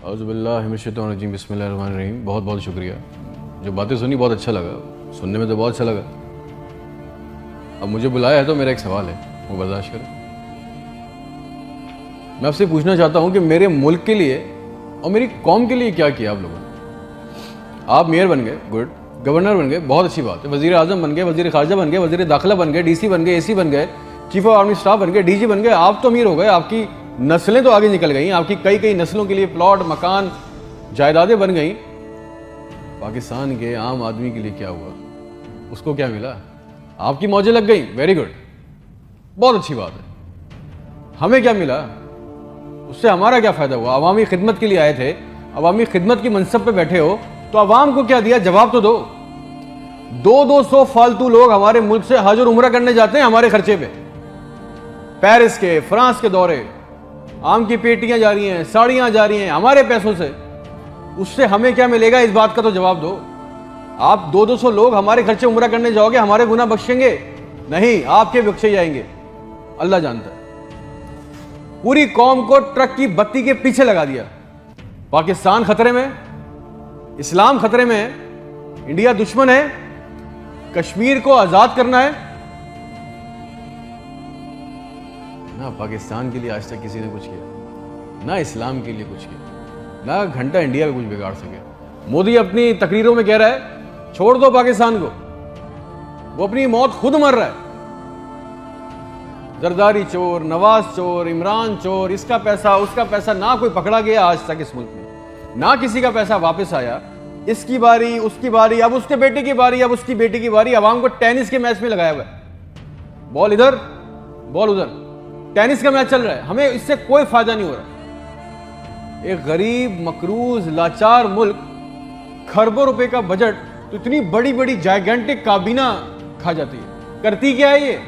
औज़ुबिल्लाहिमिनश्शैतानिर्रजीम बिस्मिल्लाहिर्रहमानिर्रहीम। बहुत बहुत शुक्रिया, जो बातें सुनी बहुत अच्छा लगा, सुनने में तो बहुत अच्छा लगा। अब मुझे बुलाया है तो मेरा एक सवाल है, वो बर्दाश्त करें। मैं आपसे पूछना चाहता हूँ कि मेरे मुल्क के लिए और मेरी कौम के लिए क्या किया आप लोगों ने। आप मेयर बन गए, गुड, गवर्नर बन गए, बहुत अच्छी बात है, वज़ीर आज़म बन गए, वज़ीर ख़ारजा बन गए, वज़ीर दाखिला बन गए, DC बन गए, AC बन गए, चीफ ऑफ आर्मी स्टाफ बन गए, DG बन गए। आप तो अमीर हो गए, आपकी नस्लें तो आगे निकल गई, आपकी कई कई नस्लों के लिए प्लॉट, मकान, जायदादें बन गई। पाकिस्तान के आम आदमी के लिए क्या हुआ? उसको क्या मिला? आपकी मौजें लग गई, वेरी गुड, बहुत अच्छी बात है। हमें क्या मिला? उससे हमारा क्या फ़ायदा हुआ? अवामी खिदमत के लिए आए थे, अवामी खिदमत की मनसब पे बैठे हो, तो अवाम को क्या दिया? जवाब तो दो। 200 फालतू लोग हमारे मुल्क से हज और उम्रा करने जाते हैं हमारे खर्चे पे। पेरिस के, फ्रांस के दौरे, आम की पेटियां जा रही हैं, साड़ियां जा रही हैं हमारे पैसों से। उससे हमें क्या मिलेगा? इस बात का तो जवाब दो। आप 200 लोग हमारे खर्चे उम्रा करने जाओगे, हमारे गुनाह बख्शेंगे? नहीं, आपके बख्शे जाएंगे, अल्लाह जानता है। पूरी कौम को ट्रक की बत्ती के पीछे लगा दिया। पाकिस्तान खतरे में, इस्लाम खतरे में है, इंडिया दुश्मन है, कश्मीर को आजाद करना है। ना पाकिस्तान के लिए आज तक किसी ने कुछ किया, ना इस्लाम के लिए कुछ किया, ना घंटा इंडिया का कुछ बिगाड़ सके। मोदी अपनी तकरीरों में कह रहा है छोड़ दो पाकिस्तान को, वो अपनी मौत खुद मर रहा है। जरदारी चोर, नवाज चोर, इमरान चोर, इसका पैसा उसका पैसा, ना कोई पकड़ा गया आज तक इस मुल्क में, ना किसी का पैसा वापस आया। इसकी बारी, उसकी बारी, अब उसके बेटे की बारी, अब उसकी बेटी की बारी। अवाम को टेनिस के मैच में लगाया हुआ है, बॉल इधर बॉल उधर, टेनिस का मैच चल रहा है। हमें इससे कोई फायदा नहीं हो रहा। एक गरीब, मकरूज, लाचार मुल्क, खरबों रुपए का बजट, तो इतनी बड़ी बड़ी जायगेंटिक काबीना खा जाती है। करती क्या है ये?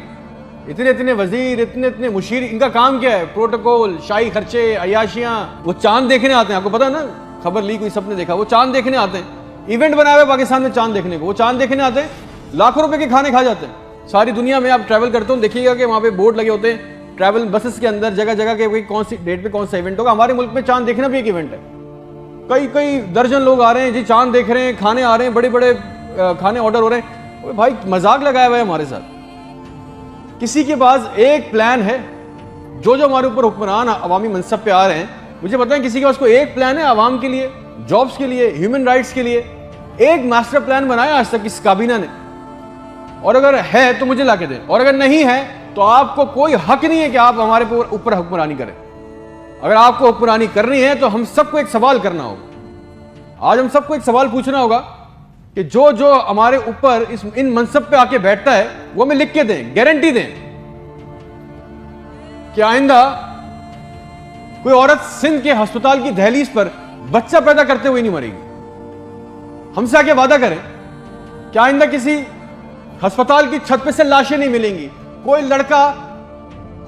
इतने इतने वजीर, इतने इतने मुशीर, इनका काम क्या है? प्रोटोकॉल, शाही खर्चे, अयाशियां। वो चांद देखने आते हैं, आपको पता है ना, खबर ली कोई, सबने देखा, वो चांद देखने आते हैं। इवेंट बनाया हुआ पाकिस्तान में चांद देखने को, वो चांद देखने आते हैं, लाखों रुपए के खाने खा जाते हैं। सारी दुनिया में आप ट्रैवल करते हो, देखिएगा कि वहां पे बोर्ड लगे होते हैं ट्रैवल बसेस के अंदर, जगह जगह के कौन सी डेट पे कौन सा इवेंट होगा। हमारे मुल्क में चांद देखना भी एक इवेंट है। कई कई दर्जन लोग आ रहे हैं जी, चांद देख रहे हैं, खाने आ रहे हैं, बड़े बड़े खाने ऑर्डर हो रहे हैं। भाई मजाक लगाया हुआ है हमारे साथ। किसी के पास एक प्लान है? जो जो हमारे ऊपर हुक्मरान अवामी मनसब पे आ रहे हैं, मुझे बताएं किसी के पास कोई एक प्लान है अवाम के लिए, जॉब्स के लिए, ह्यूमन राइट्स के लिए? एक मास्टर प्लान बनाया आज तक इस काबीना ने? और अगर है तो मुझे ला के दें, और अगर नहीं है तो आपको कोई हक नहीं है कि आप हमारे ऊपर हुक्मरानी करें। अगर आपको हुक्मरानी करनी है तो हम सबको एक सवाल करना होगा। आज हम सबको एक सवाल पूछना होगा कि जो जो हमारे ऊपर इन मनसब पे आके बैठता है वो हमें लिख के दें, गारंटी दें कि आइंदा कोई औरत सिंध के अस्पताल की दहलीज पर बच्चा पैदा करते हुए नहीं मरेगी। हमसे आके वादा करें कि आइंदा किसी अस्पताल की छत पे से लाशें नहीं मिलेंगी, कोई लड़का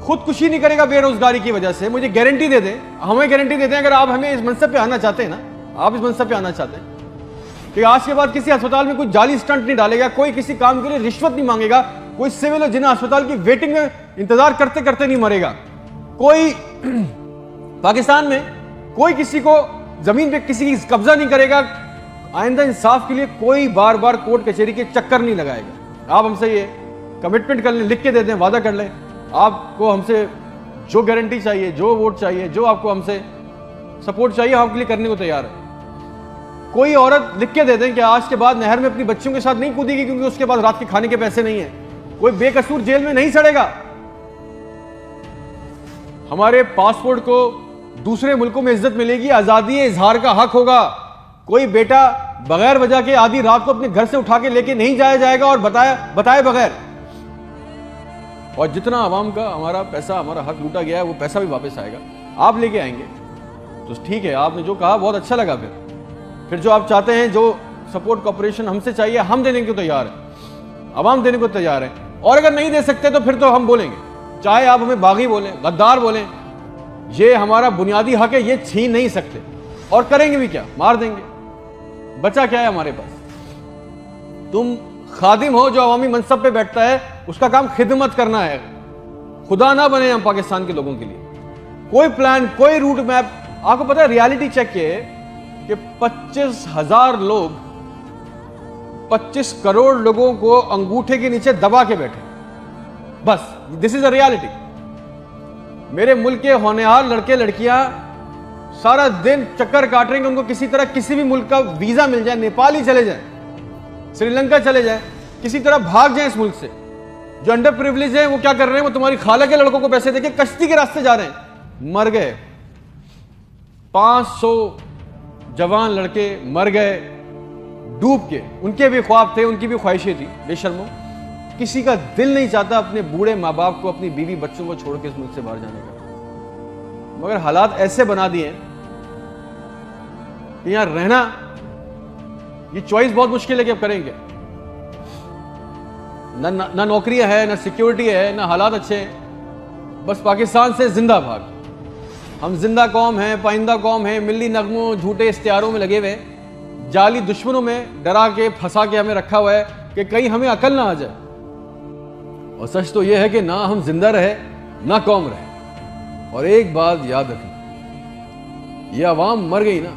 खुदकुशी नहीं करेगा बेरोजगारी की वजह से। मुझे गारंटी दे दें, हमें गारंटी दे दें, अगर आप हमें इस मनसब पे आना चाहते हैं ना, आप इस मनसब पे आना चाहते हैं कि आज के बाद किसी अस्पताल में कोई जाली स्टंट नहीं डालेगा, कोई किसी काम के लिए रिश्वत नहीं मांगेगा, कोई सिविल जिन्हें अस्पताल की वेटिंग में इंतजार करते करते नहीं मरेगा, कोई पाकिस्तान में कोई किसी को जमीन पे किसी की कब्जा नहीं करेगा, आइंदा इंसाफ के लिए कोई बार बार कोर्ट कचहरी के चक्कर नहीं लगाएगा। आप हमसे ये कमिटमेंट कर लें, लिख के दे दें, वादा कर लें। आपको हमसे जो गारंटी चाहिए, जो वोट चाहिए, जो आपको हमसे सपोर्ट चाहिए, हम आपके लिए करने को तैयार है। कोई औरत लिख के दे दें कि आज के बाद नहर में अपनी बच्चियों के साथ नहीं कूदेगी क्योंकि उसके बाद रात के खाने के पैसे नहीं है। कोई बेकसूर जेल में नहीं सड़ेगा। हमारे पासपोर्ट को दूसरे मुल्कों में इज्जत मिलेगी, आजादी इजहार का हक होगा। कोई बेटा बगैर वजह के आधी रात को अपने घर से उठा के लेके नहीं जाया जाएगा और बताए बगैर। और जितना आवाम का हमारा पैसा, हमारा हक लूटा गया है, वो पैसा भी वापस आएगा, आप लेके आएंगे तो ठीक है। आपने जो कहा बहुत अच्छा लगा। फिर जो आप चाहते हैं, जो सपोर्ट कॉपरेशन हमसे चाहिए, हम देने को तैयार हैं, आवाम देने को तैयार है। और अगर नहीं दे सकते तो फिर तो हम बोलेंगे, चाहे आप हमें बागी बोलें, गद्दार बोलें, ये हमारा बुनियादी हक है, ये छीन नहीं सकते। और करेंगे भी क्या? मार देंगे। बचा क्या है हमारे पास? तुम खादिम हो जो अवामी मनसब पे बैठता है, उसका काम खिदमत करना है। खुदा ना बने हम पाकिस्तान के लोगों के लिए। कोई प्लान, कोई रूट मैप आपको पता है रियलिटी चेक ये कि 25,000 लोग 25 करोड़ लोगों को अंगूठे के नीचे दबा के बैठे। बस दिस इज अ रियलिटी। मेरे मुल्क के होनहार लड़के लड़कियां सारा दिन चक्कर काट रहे हैं, उनको किसी तरह किसी भी मुल्क का वीजा मिल जाए, नेपाल ही चले जाए, श्रीलंका चले जाए, किसी तरह भाग जाए इस मुल्क से। जो अंडर प्रिविलेज है वो क्या कर रहे हैं, वो तुम्हारी खाला के लड़कों को पैसे देके कश्ती के रास्ते जा रहे हैं। मर गए 500 जवान लड़के मर गए डूब के। उनके भी ख्वाब थे, उनकी भी ख्वाहिशें थी। बेशर्मो, किसी का दिल नहीं चाहता अपने बूढ़े माँ बाप को, अपनी बीवी बच्चों को छोड़ के इस मुल्क से बाहर जाने का, मगर हालात ऐसे बना दिए कि यहां रहना, ये चॉइस बहुत मुश्किल है कि अब करेंगे। ना नौकरियां है, ना सिक्योरिटी है, ना हालात अच्छे हैं। बस पाकिस्तान से जिंदा भाग। हम जिंदा कौम हैं, पाइंदा कौम है, मिली नगमों झूठे इश्तिहारों में लगे हुए, जाली दुश्मनों में डरा के फंसा के हमें रखा हुआ है कि कहीं हमें अकल ना आ जाए। और सच तो यह है कि ना हम जिंदा रहे ना कौम रहे। और एक बात याद रखना, यह अवाम मर गई ना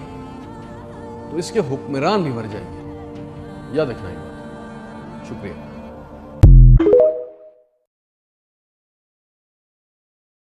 तो इसके हुक्मरान भी मर जाएंगे। याद रखना ये बात। शुक्रिया।